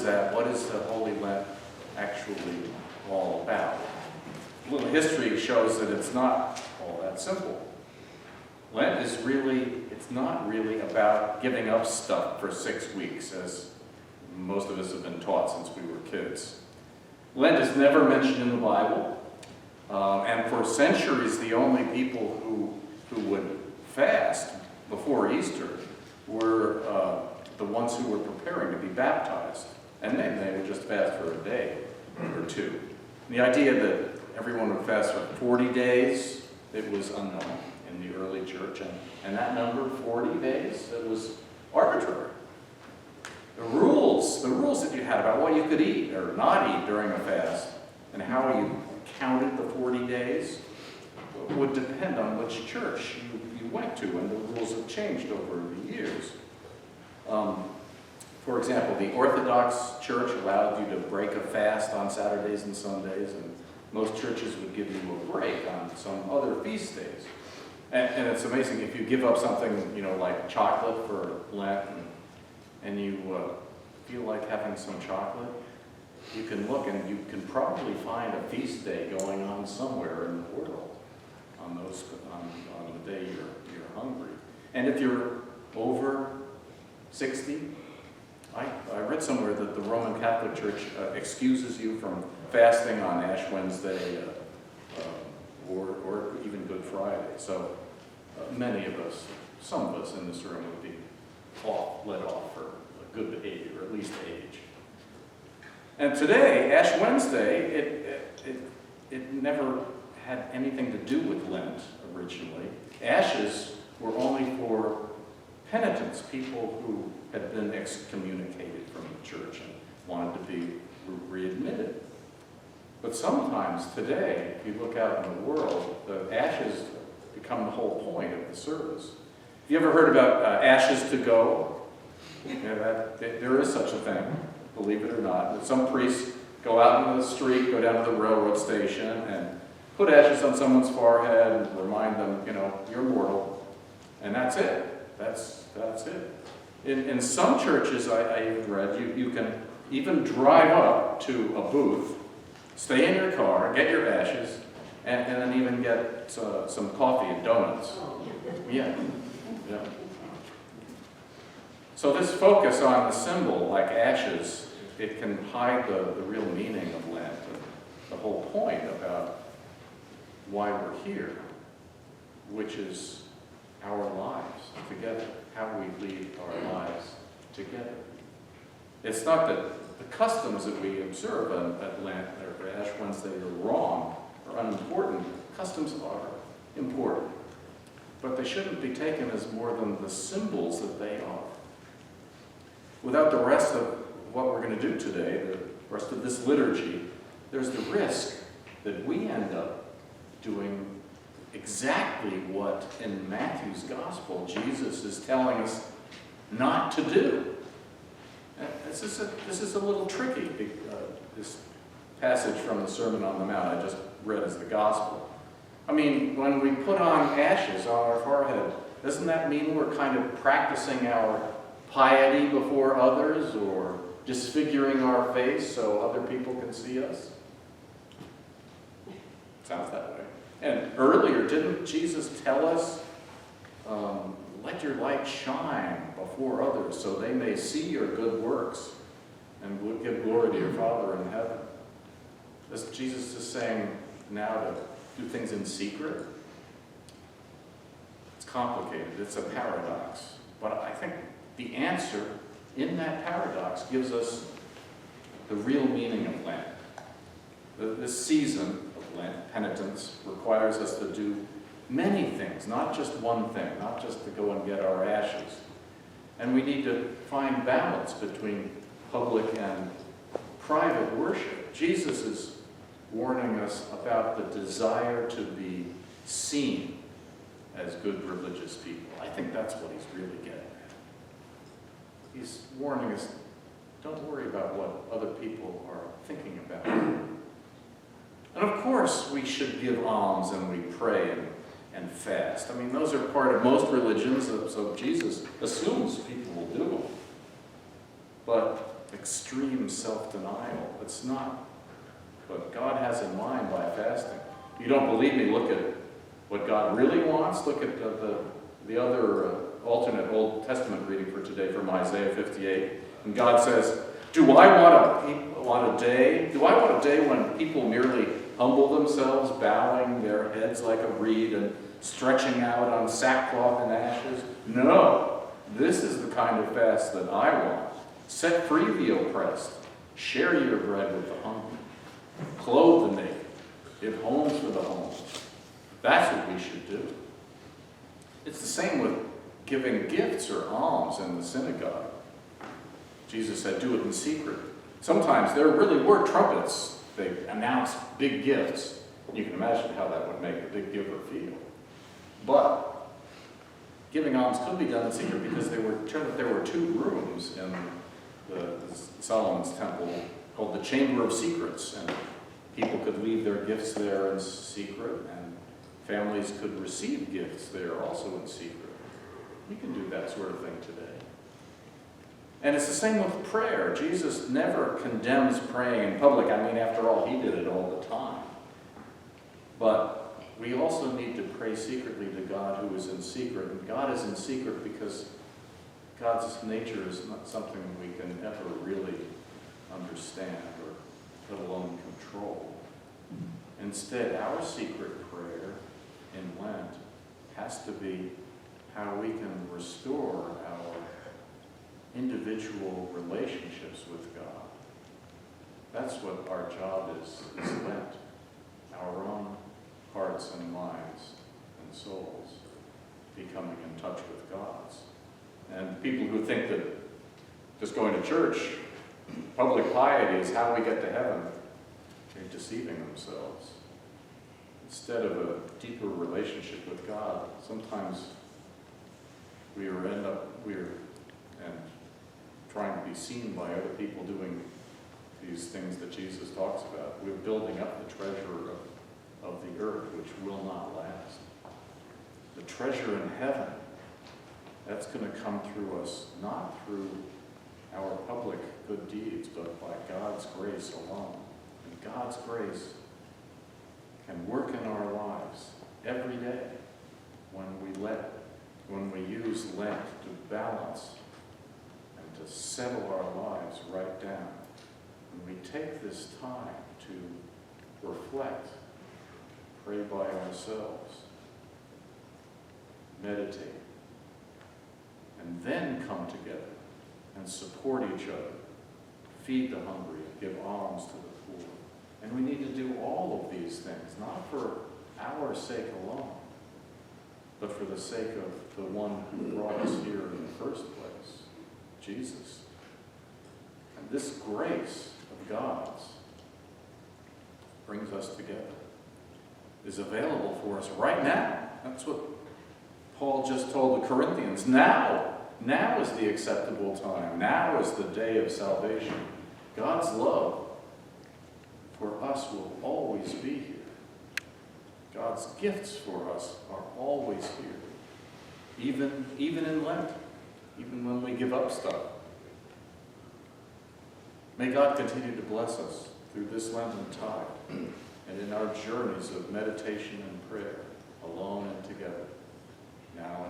that, what is the Holy Lent actually all about? A little history shows that it's not all that simple. Lent is it's not really about giving up stuff for 6 weeks, as most of us have been taught since we were kids. Lent is never mentioned in the Bible, and for centuries the only people who would fast before Easter were the ones who were preparing to be baptized, and they would just fast for a day or two. And the idea that everyone would fast for 40 days, it was unknown in the early church, and that number, 40 days, it was arbitrary. The rules that you had about what you could eat or not eat during a fast and how you counted the 40 days would depend on which church you went to, and the rules have changed over the years. For example, the Orthodox Church allowed you to break a fast on Saturdays and Sundays, and most churches would give you a break on some other feast days. And it's amazing, if you give up something, like chocolate for Lent, and you feel like having some chocolate, you can look and you can probably find a feast day going on somewhere in the world on the day you're hungry. And if you're over 60, I read somewhere that the Roman Catholic Church excuses you from fasting on Ash Wednesday or even Good Friday. So many of us, some of us in this room would be let off for good behavior, or at least age. And today, Ash Wednesday, it never had anything to do with Lent originally. Ashes were only for penitents, people who had been excommunicated from the church and wanted to be readmitted. But sometimes today, if you look out in the world, the ashes become the whole point of the service. Have you ever heard about ashes to go? There is such a thing, believe it or not. Some priests go out into the street, go down to the railroad station, and put ashes on someone's forehead and remind them, you're mortal. And that's it. That's it. In some churches, I've read, you can even drive up to a booth, stay in your car, get your ashes, and then even get some coffee and donuts. Yeah. So this focus on the symbol, like ashes, it can hide the real meaning of Lent, and the whole point about why we're here, which is our lives together, how we lead our lives together. It's not that the customs that we observe at Lent or Ash Wednesday are wrong or unimportant. Customs are important, but they shouldn't be taken as more than the symbols that they are. Without the rest of what we're going to do today, the rest of this liturgy, there's the risk that we end up doing exactly what in Matthew's gospel Jesus is telling us not to do. This is a little tricky, this passage from the Sermon on the Mount I just read as the gospel. I mean, when we put on ashes on our forehead, doesn't that mean we're kind of practicing our piety before others, or disfiguring our face so other people can see us? Sounds that way. And earlier, didn't Jesus tell us, let your light shine before others so they may see your good works and give glory to your Father in heaven? Is Jesus just saying now to do things in secret? It's complicated. It's a paradox. But I think the answer in that paradox gives us the real meaning of Lent. This season of Lent, penitence, requires us to do many things, not just one thing, not just to go and get our ashes. And we need to find balance between public and private worship. Jesus is warning us about the desire to be seen as good religious people. I think that's what he's really getting at. He's warning us, don't worry about what other people are thinking about. And of course, we should give alms and we pray and fast. I mean, those are part of most religions, so Jesus assumes people will do them. But extreme self-denial. It's not what God has in mind by fasting. You don't believe me? Look at what God really wants. Look at the other alternate Old Testament reading for today from Isaiah 58. And God says, do I want a day when people merely humble themselves, bowing their heads like a reed and stretching out on sackcloth and ashes? No, this is the kind of fast that I want. Set free the oppressed, share your bread with the hungry, clothe the naked, give homes for the homeless. That's what we should do. It's the same with giving gifts or alms in the synagogue. Jesus said, do it in secret. Sometimes there really were trumpets. They announced big gifts. You can imagine how that would make the big giver feel. But giving alms could be done in secret because there were two rooms in the Solomon's temple called the Chamber of Secrets, and people could leave their gifts there in secret, and families could receive gifts there also in secret. We can do that sort of thing today. And it's the same with prayer. Jesus never condemns praying in public. I mean, after all, he did it all the time. But we also need to pray secretly to God who is in secret. And God is in secret because God's nature is not something we can ever really understand or let alone control. Instead, our secret prayer in Lent has to be how we can restore our individual relationships with God. That's what our job is Lent. Our own hearts and minds and souls becoming in touch with God's. And people who think that just going to church, public piety is how we get to heaven, they're deceiving themselves. Instead of a deeper relationship with God, sometimes we're trying to be seen by other people doing these things that Jesus talks about. We're building up the treasure of the earth, which will not last. The treasure in heaven, that's going to come through us, not through our public good deeds, but by God's grace alone. And God's grace can work in our lives every day when we use Lent to balance and to settle our lives right down. When we take this time to reflect, pray by ourselves, meditate, and then come together and support each other, feed the hungry, and give alms to the poor. And we need to do all of these things, not for our sake alone, but for the sake of the one who brought us here in the first place, Jesus. And this grace of God's brings us together, is available for us right now. That's what Paul just told the Corinthians. Now is the acceptable time. Now is the day of salvation. God's love for us will always be here. God's gifts for us are always here, even in Lent, even when we give up stuff. May God continue to bless us through this Lenten tide and in our journeys of meditation and prayer, alone and together, now